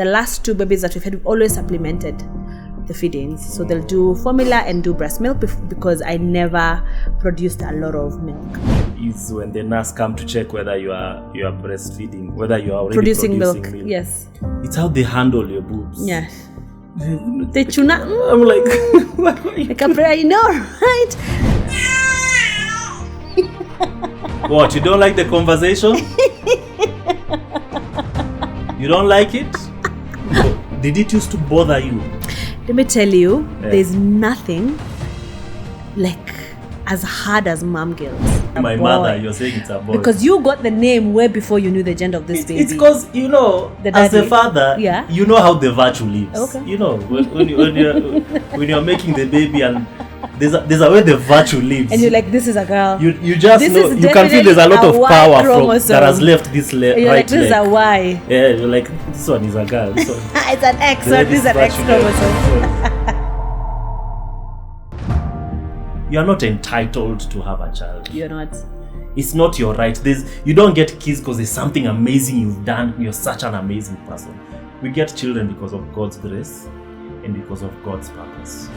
the last 2 babies that we've had, we've always supplemented the feedings. So they'll do formula and do breast milk because I never produced a lot of milk. Is when the nurse come to check whether you are breastfeeding, whether you are already producing milk. Yes. It's how they handle your boobs. Yes. They tuna. I'm like, what are you? Like a prayer, you know, right? What? You don't like the conversation? You don't like it? Did it used to bother you? Let me tell you, there's nothing like as hard as mom girls. My mother, you're saying it's a boy. Because you got the name way before you knew the gender of this baby. It's because, you know, as a father, you know how the virtue lives. Okay. You know, when you're making the baby and there's a way the virtue lives. And you're like, this is a girl. You just know, you can feel there's a lot of power that has left this you're right like, this is a Y. Yeah, you're like, this one is a girl. This one. It's an X, so this is an X chromosome. You're not entitled to have a child. You're not. It's not your right. You don't get kids because there's something amazing you've done. You're such an amazing person. We get children because of God's grace and because of God's purpose.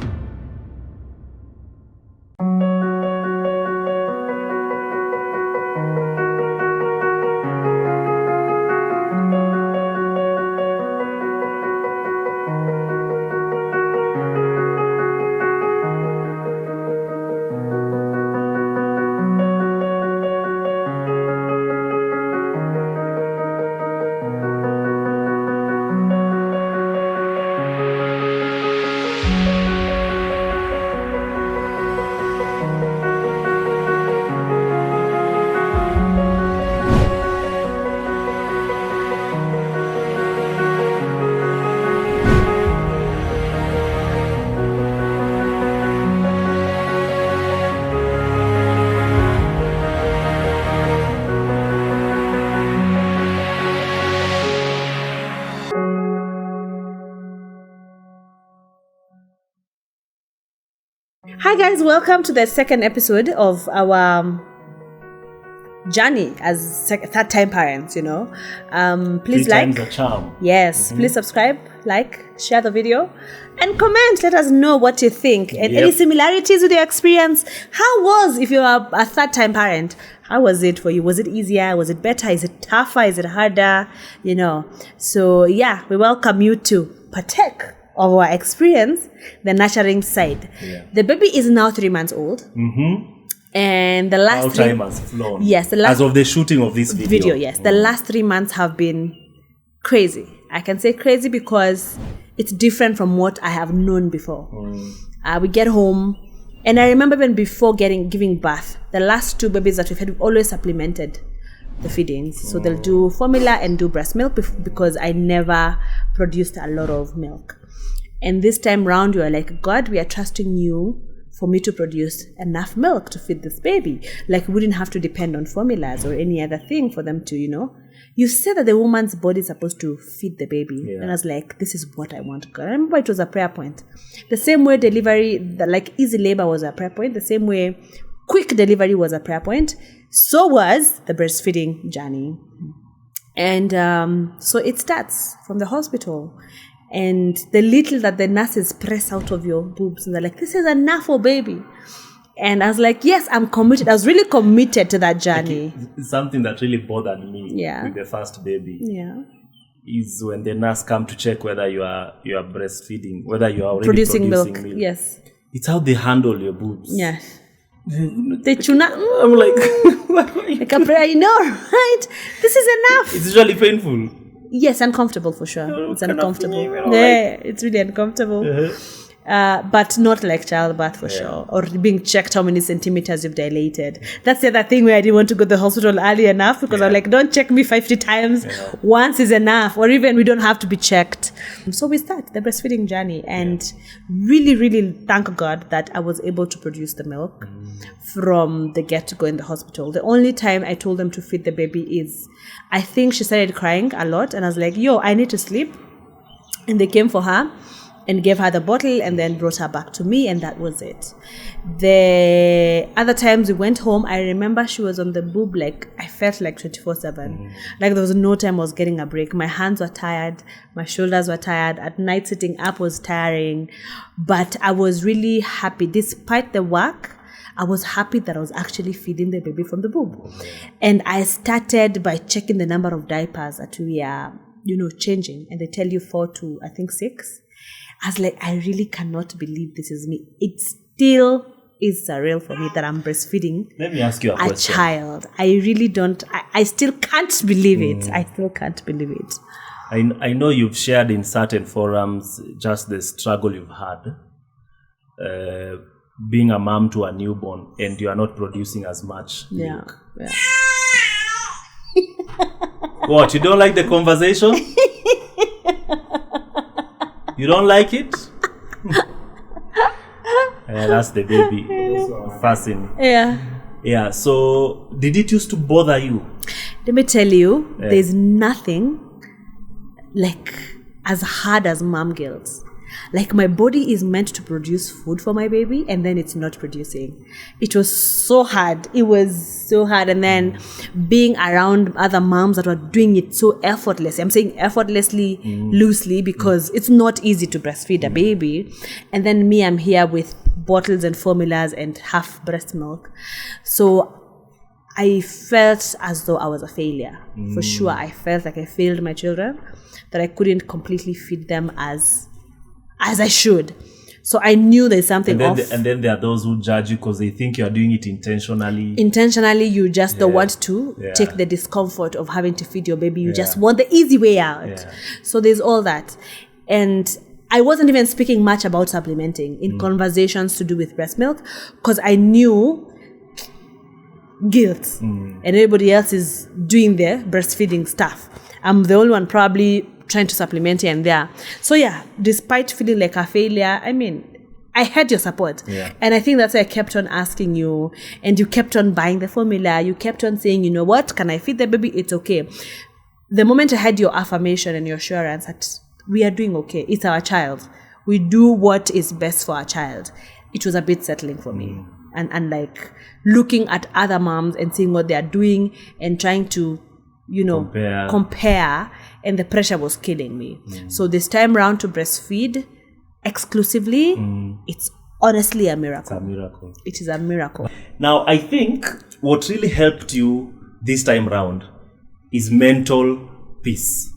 Hi guys, welcome to the second episode of our journey as third-time parents, you know. Please like, a charm. Yes, please subscribe, like, share the video, and comment. Let us know what you think and any similarities with your experience. How was, if you are a third-time parent, how was it for you? Was it easier? Was it better? Is it tougher? Is it harder? You know. So yeah, we welcome you to partake of our experience, the nurturing side. The baby is now 3 months old. And the last time has flown. Yes, as of the shooting of this video. Yes, the last 3 months have been crazy. I can say crazy because it's different from what I have known before. We get home, and I remember even before giving birth, the last 2 babies that we've had, we've always supplemented the feedings. So they'll do formula and do breast milk because I never produced a lot of milk. And this time round, we are like, God, we are trusting you for me to produce enough milk to feed this baby. Like, we wouldn't have to depend on formulas or any other thing for them to, you know. You said that the woman's body is supposed to feed the baby. And I was like, this is what I want, God. I remember it was a prayer point. The same way delivery, like easy labor was a prayer point. The same way quick delivery was a prayer point. So was the breastfeeding journey. And so it starts from the hospital. And the little that the nurses press out of your boobs, and they're like, this is enough for baby. And I was like, yes, I'm committed. I was really committed to that journey. It's something that really bothered me with the first baby. Is when the nurse come to check whether you are breastfeeding, whether you are already producing milk. Yes. It's how they handle your boobs. Yes. They tuna. I'm like, what are you? Like a prayer, you know, right? This is enough. It's usually painful. Yes, uncomfortable for sure. It's uncomfortable. It's really uncomfortable. But not like childbirth for sure. Or being checked how many centimeters you've dilated. That's the other thing where I didn't want to go to the hospital early enough because I'm like, don't check me 50 times. Once is enough. Or even we don't have to be checked. So we start the breastfeeding journey and really, really thank God that I was able to produce the milk from the get-go in the hospital. The only time I told them to feed the baby is, I think she started crying a lot and I was like, yo, I need to sleep. And they came for her. and gave her the bottle and then brought her back to me, and that was it. The other times we went home, I remember she was on the boob, like I felt like 24/7. Like there was no time I was getting a break. My hands were tired, my shoulders were tired. At night sitting up was tiring, but I was really happy. Despite the work, I was happy that I was actually feeding the baby from the boob. And I started by checking the number of diapers that we are, changing. And they tell you 4 to, I think, 6. I was like, I really cannot believe this is me. It still is surreal for me that I'm breastfeeding. Let me ask you a question. Child. I really don't, I still can't believe it. I still can't believe it. I know you've shared in certain forums just the struggle you've had being a mom to a newborn, and you are not producing as much milk. Yeah. What, you don't like the conversation? You don't like it? That's the baby fussing. Yeah, so did it used to bother you? Let me tell you, there's nothing like as hard as mom guilt. Like my body is meant to produce food for my baby, and then it's not producing. It was so hard. It was so hard. And then being around other moms that were doing it so effortlessly. I'm saying effortlessly, loosely, because it's not easy to breastfeed a baby. And then me, I'm here with bottles and formulas and half breast milk. So I felt as though I was a failure. For sure, I felt like I failed my children, that I couldn't completely feed them as I should. So I knew there's something off. And then there are those who judge you because they think you are doing it intentionally. Intentionally, you just don't want to take the discomfort of having to feed your baby. You just want the easy way out. So there's all that. And I wasn't even speaking much about supplementing in conversations to do with breast milk, because I knew guilt and everybody else is doing their breastfeeding stuff. I'm the only one probably trying to supplement here and there. So despite feeling like a failure, I had your support. And I think that's why I kept on asking you, and you kept on buying the formula. You kept on saying, you know what, can I feed the baby? It's okay. The moment I had your affirmation and your assurance that we are doing okay, it's our child, we do what is best for our child, it was a bit settling for me. And like looking at other moms and seeing what they are doing and trying to, compare, and the pressure was killing me. So this time round to breastfeed exclusively, it's honestly a miracle. It's a miracle. It is a miracle. Now, I think what really helped you this time round is mental peace.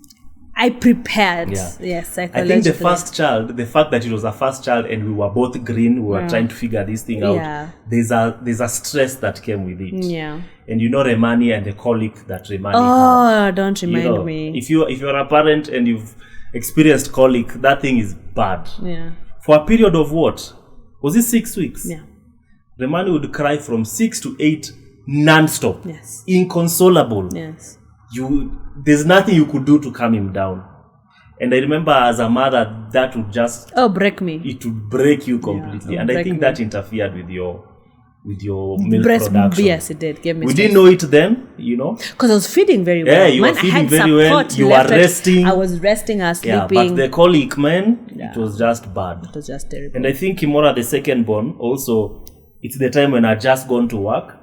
I prepared. Yes, psychologically. I think the first child, the fact that it was a first child and we were both green, we were trying to figure this thing out. There's a stress that came with it. Yeah. And Remani and the colic that Remani had. Oh, don't remind me. If you're a parent and you've experienced colic, that thing is bad. Yeah. For a period of what? Was it 6 weeks? Yeah. Remani would cry from 6 to 8 non-stop. Yes. Inconsolable. Yes. There's nothing you could do to calm him down. And I remember as a mother, that would just break me. It would break you completely. And I think that interfered with your milk production. Yes, it did. Gave me we stress. didn't know it then, because I was feeding very well. Yeah, you were feeding very well. You were resting. I was resting, I was sleeping. Yeah, but the colic, man, it was just bad. It was just terrible. And I think Kimora, the second born, also, it's the time when I just gone to work.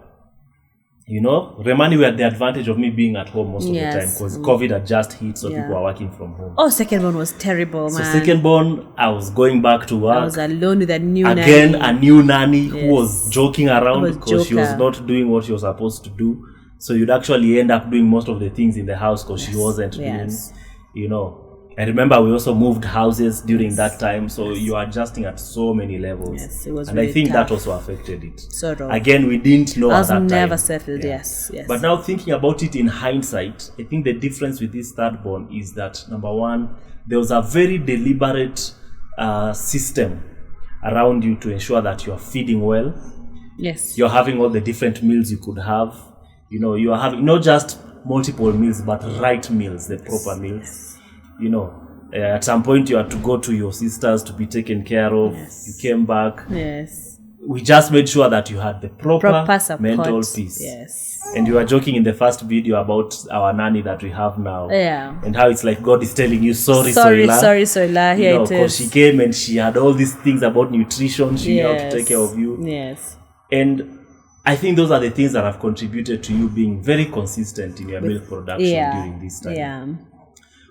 Remani, we had the advantage of me being at home most of the time because COVID had just hit, so people were working from home. Oh, second born was terrible, man. So second born, I was going back to work. I was alone with a new nanny. Again, a new nanny who was joking around because she was not doing what she was supposed to do. So you'd actually end up doing most of the things in the house because she wasn't doing, I remember we also moved houses during that time, so you are adjusting at so many levels. Yes, it was and really I think tough. that also affected it. Sort of. Again, we didn't know at that time. I was never settled, yes. But now thinking about it in hindsight, I think the difference with this third born is that, number one, there was a very deliberate system around you to ensure that you are feeding well. Yes. You're having all the different meals you could have. You are having not just multiple meals, but right meals, the proper meals. At some point you had to go to your sisters to be taken care of. You came back. Yes. we just made sure that you had the proper support. mental peace. Yes. And you were joking in the first video about our nanny that we have now. Yeah. And how it's like God is telling you, sorry, Soila. Here it is. Because she came and she had all these things about nutrition. She knew how to take care of you. Yes. And I think those are the things that have contributed to you being very consistent in your milk production during this time. Yeah.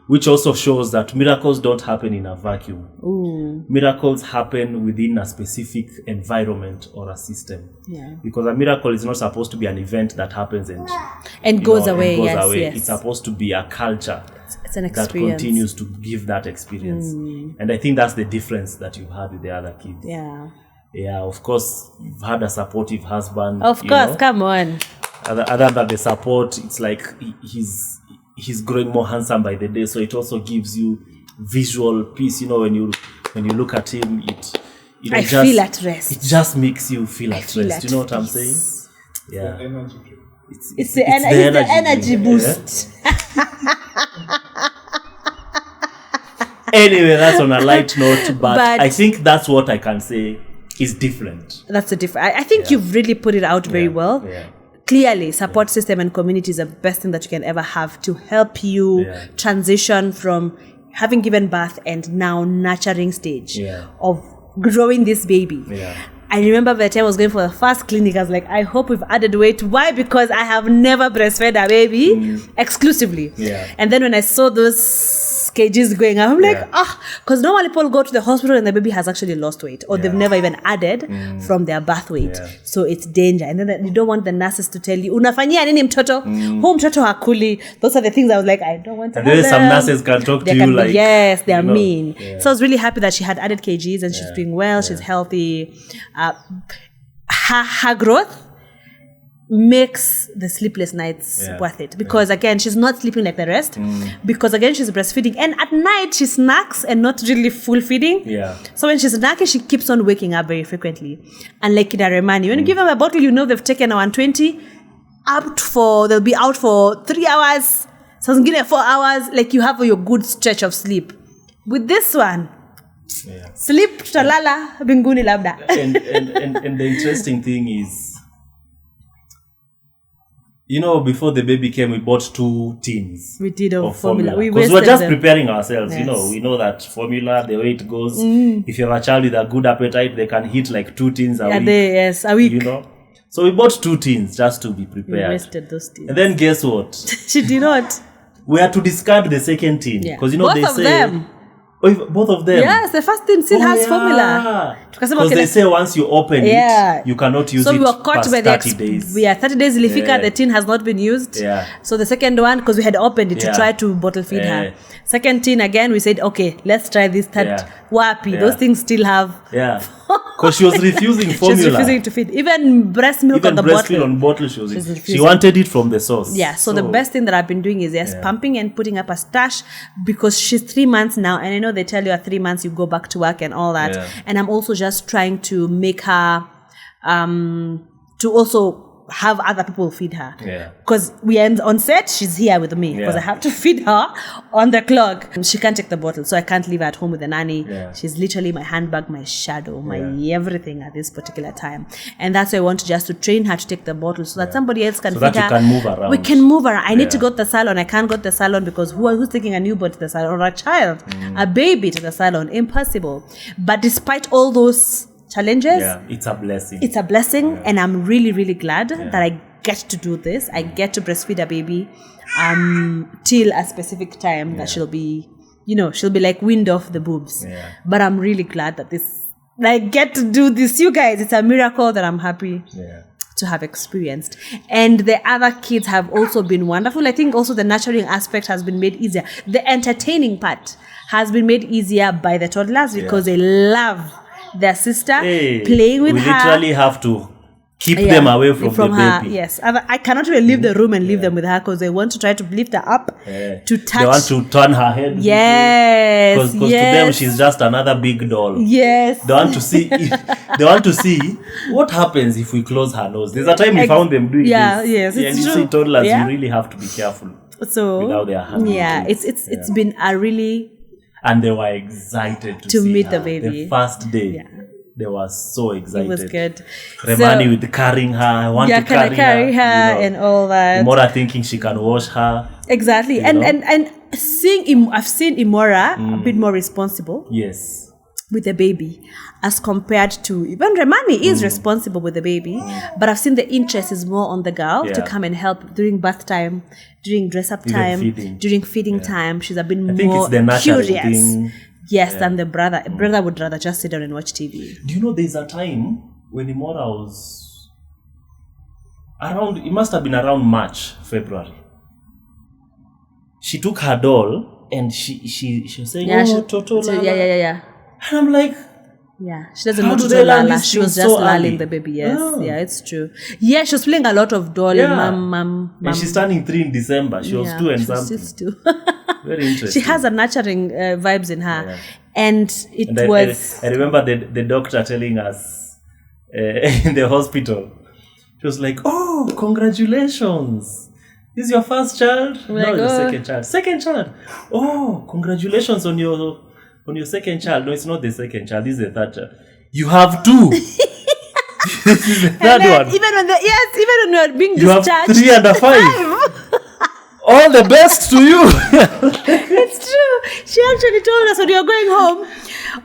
Which also shows that miracles don't happen in a vacuum. Ooh. Miracles happen within a specific environment or a system. Yeah. Because a miracle is not supposed to be an event that happens and goes away. Yes. It's supposed to be a culture it's an experience that continues to give that experience. And I think that's the difference that you've had with the other kids. Yeah. Yeah, of course, you've had a supportive husband. Of course, come on. Other than the support, it's like he's growing more handsome by the day, so it also gives you visual peace. When you look at him, I feel at rest. It just makes you feel at rest. You know what I'm saying? Yeah. It's the energy boost. Anyway, that's on a light note, but I think that's what I can say is different. That's a different. I think you've really put it out very well. Yeah. Clearly, support system and community is the best thing that you can ever have to help you transition from having given birth and now nurturing stage of growing this baby. Yeah. I remember the time I was going for the first clinic, I was like, I hope we've added weight. Why? Because I have never breastfed a baby exclusively. Yeah. And then when I saw those kgs going up, I'm like, because normally people go to the hospital and the baby has actually lost weight or they've never even added from their birth weight. Yeah. So it's danger. And then you don't want the nurses to tell you, unafanyia nini mtoto? Huu mtoto hakuli. Those are the things I was like, I don't want to have them. Some nurses can talk to you like... Yes, they are mean. Yeah. So I was really happy that she had added kgs and she's doing well. She's healthy. Her growth makes the sleepless nights worth it because again she's not sleeping like the rest because again she's breastfeeding and at night she snacks and not really full feeding. So when she's snacking she keeps on waking up very frequently, and like Kidaremani, when you give them a bottle, they've taken a 120 they'll be out for 3 hours, so give it 4 hours, like you have your good stretch of sleep. With this one sleep tutalala binguni labda. And the interesting thing is, before the baby came, we bought 2 tins. We did of formula. Because we're just preparing ourselves. Yes. We know that formula, the way it goes. If you have a child with a good appetite, they can hit like 2 tins a week. A week. So we bought 2 tins just to be prepared. We wasted those tins. And then guess what? She did not. We had to discard the second tin. Because both of them. Both of them? Yes, the first tin still has formula. Because they say once you open it, you cannot use it we were caught by 30 days. 30 days ilifika, the tin has not been used. So the second one, because we had opened it to try to bottle feed her. Second tin again, we said, okay, let's try this third. Wapi, those things still have... Because she was refusing formula. She was refusing to feed. Even breast milk on the bottle. She was refusing. She wanted it from the source. Yeah, so the best thing that I've been doing is pumping and putting up a stash because she's 3 months now. And I know they tell you at 3 months you go back to work and all that. And I'm also just trying to make her to also have other people feed her. Because we end on set, she's here with me because I have to feed her on the clock. She can't take the bottle, so I can't leave her at home with the nanny. She's literally my handbag, my shadow, my everything at this particular time. And that's why I want to train her to take the bottle so that somebody else can feed her. Can move around. We can move around. I need to go to the salon. I can't go to the salon because who's taking a newborn to the salon or a child, a baby to the salon? Impossible. But despite all those challenges, it's a blessing. It's a blessing, and I'm really, really glad that I get to do this. I get to breastfeed a baby till a specific time that she'll be like wind off the boobs. But I'm really glad that I get to do this. You guys, it's a miracle that I'm happy to have experienced. And the other kids have also been wonderful. I think also the nurturing aspect has been made easier. The entertaining part has been made easier by the toddlers because they love their sister playing with her. We literally have to keep them away from the her baby. Yes, I cannot really leave the room and leave them with her because they want to try to lift her up to touch. They want to turn her head. Yes, because to them she's just another big doll. Yes, they want to see. They want to see what happens if we close her nose. There's a time we found them doing this. Yes, and you see toddlers, you really have to be careful. So without their hand. It's been a really. And they were excited to see meet her the baby the first day. they were so excited. It was good. Remani with carrying her. I want to carry her and all that. Imora thinking she can wash her. Exactly. And seeing I've seen Imora a bit more responsible. Yes. With the baby, as compared to even Remani is responsible with the baby, but I've seen the interest is more on the girl to come and help during bath time, during dress up time, during feeding time. She's a bit more curious. Yes, than the brother. A brother would rather just sit down and watch TV. Do you know there's a time when Imora was around, it must have been around March, February. She took her doll and she was saying, Toto, yeah. And I'm like, she doesn't know Toto Lala. She was just lulling the baby. Yes, it's true. Yeah, she was playing a lot of doll. Mom. And she's turning 3 in December. She was 2 and something. She's 2. Very interesting. She has a nurturing vibes in her. Yeah. And I remember the doctor telling us in the hospital, she was like, oh, congratulations. This is your first child? No, your second child. Second child. Oh, congratulations on your second child. No, it's not the second child. This is the third child. You have 2. This is the third one. Even when you're being discharged. You have 3 and a 5. All the best to you. It's true. She actually told us when you're going home,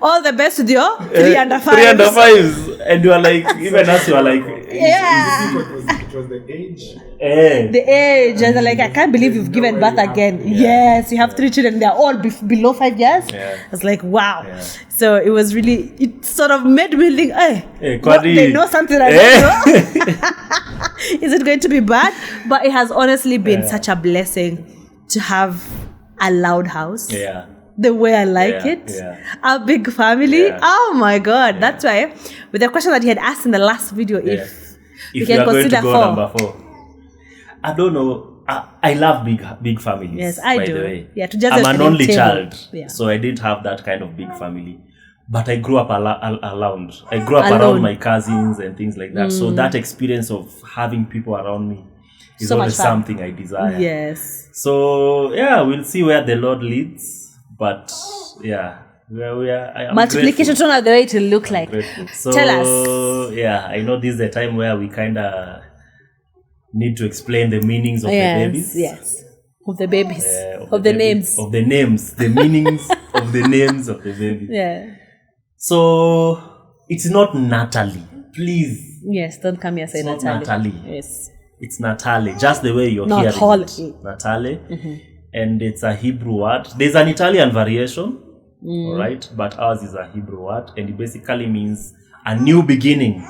all the best with your 3 and a 5. 3 and a 5. And you are like, even us, you are like, it was the age. The age. And they're like, I can't believe you've given birth again. Yes, you have 3 children. They're all below 5 years. I was like, wow. So it was really, it sort of made me think, they know something I don't know. Is it going to be bad? But it has honestly been such a blessing to have a loud house. The way I like it. A big family. Oh my God. That's why, with the question that you had asked in the last video, if we can consider 4. Number 4. I don't know. I love big families. Yes, I do. By the way. Yeah, to just I'm an only child, so I didn't have that kind of big family. But I grew up around. I grew up around my cousins and things like that. So that experience of having people around me is always something I desire. Yes. So we'll see where the Lord leads. But where we are, I am multiplication grateful. Turn out the way to look like. So, tell us. I know this is the time where we kind of need to explain the meanings of the babies. Yes. Of the babies. Of the names. Of the names. The meanings of the names of the babies. Yeah. So, it's not Natalie. Please. Yes, don't come here and say Natalie. It's not Natalie. Yes. It's Natalie. Just the way you're hearing it. Natalie. Mm-hmm. And it's a Hebrew word. There's an Italian variation. All right. But ours is a Hebrew word. And it basically means a new beginning.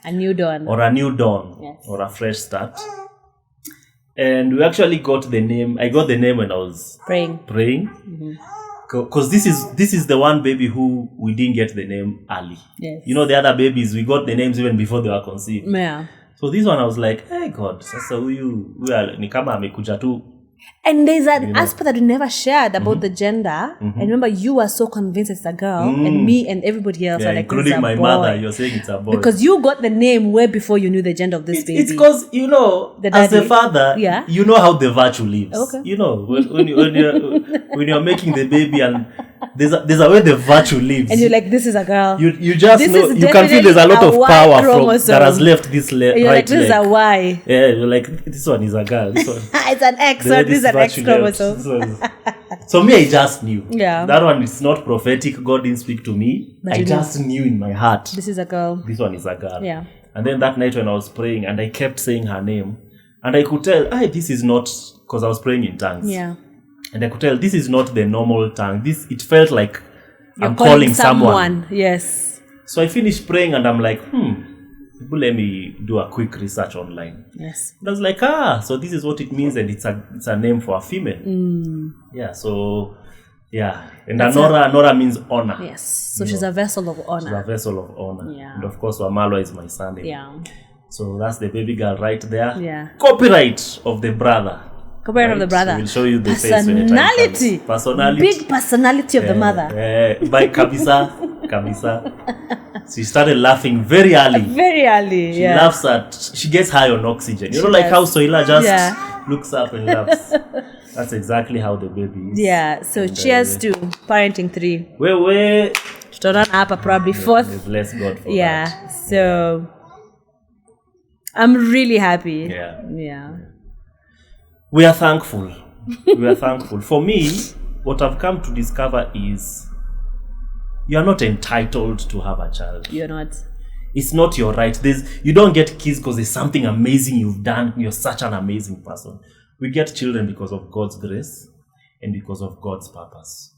A new dawn. Or a new dawn. Yes. Or a fresh start. And we actually got the name. I got the name when I was praying. Because this is the one baby who we didn't get the name early. Yes. You know, the other babies, we got the names even before they were conceived. Yeah. So this one I was like, hey God, sasa huyu ni kama amekuja tu. And there's an aspect that we never shared about the gender. And remember, you were so convinced it's a girl, and me and everybody else were like, including my mother, you're saying it's a boy. Because you got the name way before you knew the gender of this baby. It's because, you know, as a father, you know how the virtue lives. Okay. You know, when you're making the baby and there's a way the virtue lives. And you're like, this is a girl. You just know, you can feel there's a lot of power that has left this you're right like, this leg. is a Y. Yeah, you're like, this one is a girl. This one. It's an X, or this is an X chromosome. So me, I just knew. Yeah. That one is not prophetic. God didn't speak to me. But I just knew in my heart. This is a girl. This one is a girl. Yeah. And then that night when I was praying and I kept saying her name, and I could tell, this is not, because I was praying in tongues. Yeah. And I could tell this is not the normal tongue. It felt like I'm calling someone. Yes. So I finished praying and I'm like, let me do a quick research online. Yes. And I was like, so this is what it means, and it's a name for a female. Yeah, so and Nora means honor. Yes. So she's a vessel of honor. She's a vessel of honor. Yeah. And of course, Wamalwa is my son. Yeah. So that's the baby girl right there. Yeah. Copyright of the brother. Copyright of the brother. So we'll show you the personality. Personality. Big personality of the mother. By Kabisa. She started laughing very early. She laughs she gets high on oxygen. You know, like how Soila just looks up and laughs. That's exactly how the baby is. Yeah, so cheers to parenting 3. We're tutaonana hapa probably 4th. We bless God for Yeah. that. So I'm really happy. Yeah. We are thankful. We are thankful. For me, what I've come to discover is you are not entitled to have a child. You're not. It's not your right. You don't get kids because there's something amazing you've done. You're such an amazing person. We get children because of God's grace and because of God's purpose.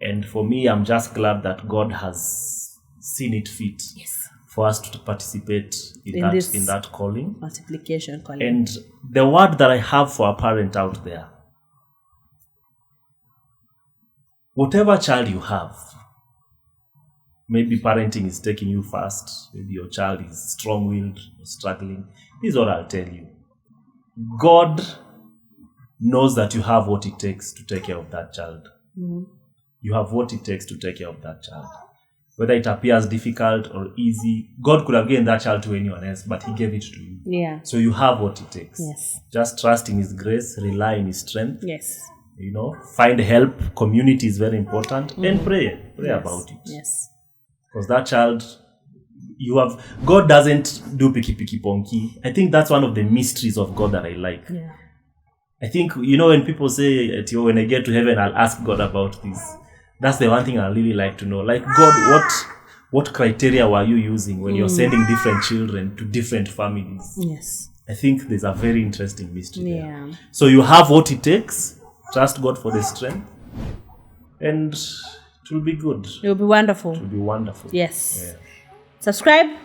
And for me, I'm just glad that God has seen it fit for us to participate in that calling. Multiplication calling. And the word that I have for a parent out there, whatever child you have, maybe parenting is taking you fast, maybe your child is strong-willed or struggling, this is what I'll tell you. God knows that you have what it takes to take care of that child. You have what it takes to take care of that child. Whether it appears difficult or easy, God could have given that child to anyone else, but he gave it to you. Yeah. So you have what it takes. Yes. Just trust in his grace, rely in his strength. Yes. Find help. Community is very important. And pray about it. Yes. Because that child, God doesn't do piki ponki. I think that's one of the mysteries of God that I like. Yeah. I think, when people say, when I get to heaven, I'll ask God about this. That's the one thing I really like to know. Like, God, what criteria were you using when you're sending different children to different families? Yes. I think there's a very interesting mystery there. Yeah. So you have what it takes. Trust God for the strength. And it will be good. It will be wonderful. It will be wonderful. Yes. Yeah. Subscribe,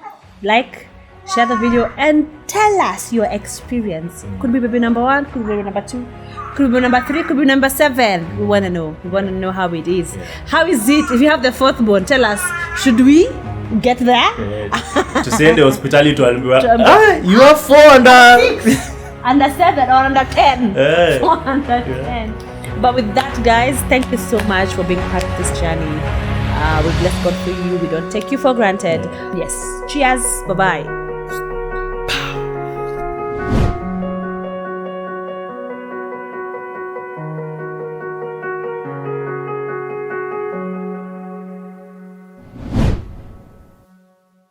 like, share the video, and tell us your experience. Could be baby number 1, could be baby number 2, could be number 3, could be number 7. We want to know. We want to know how it is. How is it if you have the 4th born? Tell us. Should we get there? To say the hospitality to you are 4 under 6, under 7 or under 10. Hey. 4 under 10. But with that, guys, thank you so much for being part of this journey. We bless God for you. We don't take you for granted. Yes. Cheers. Bye-bye.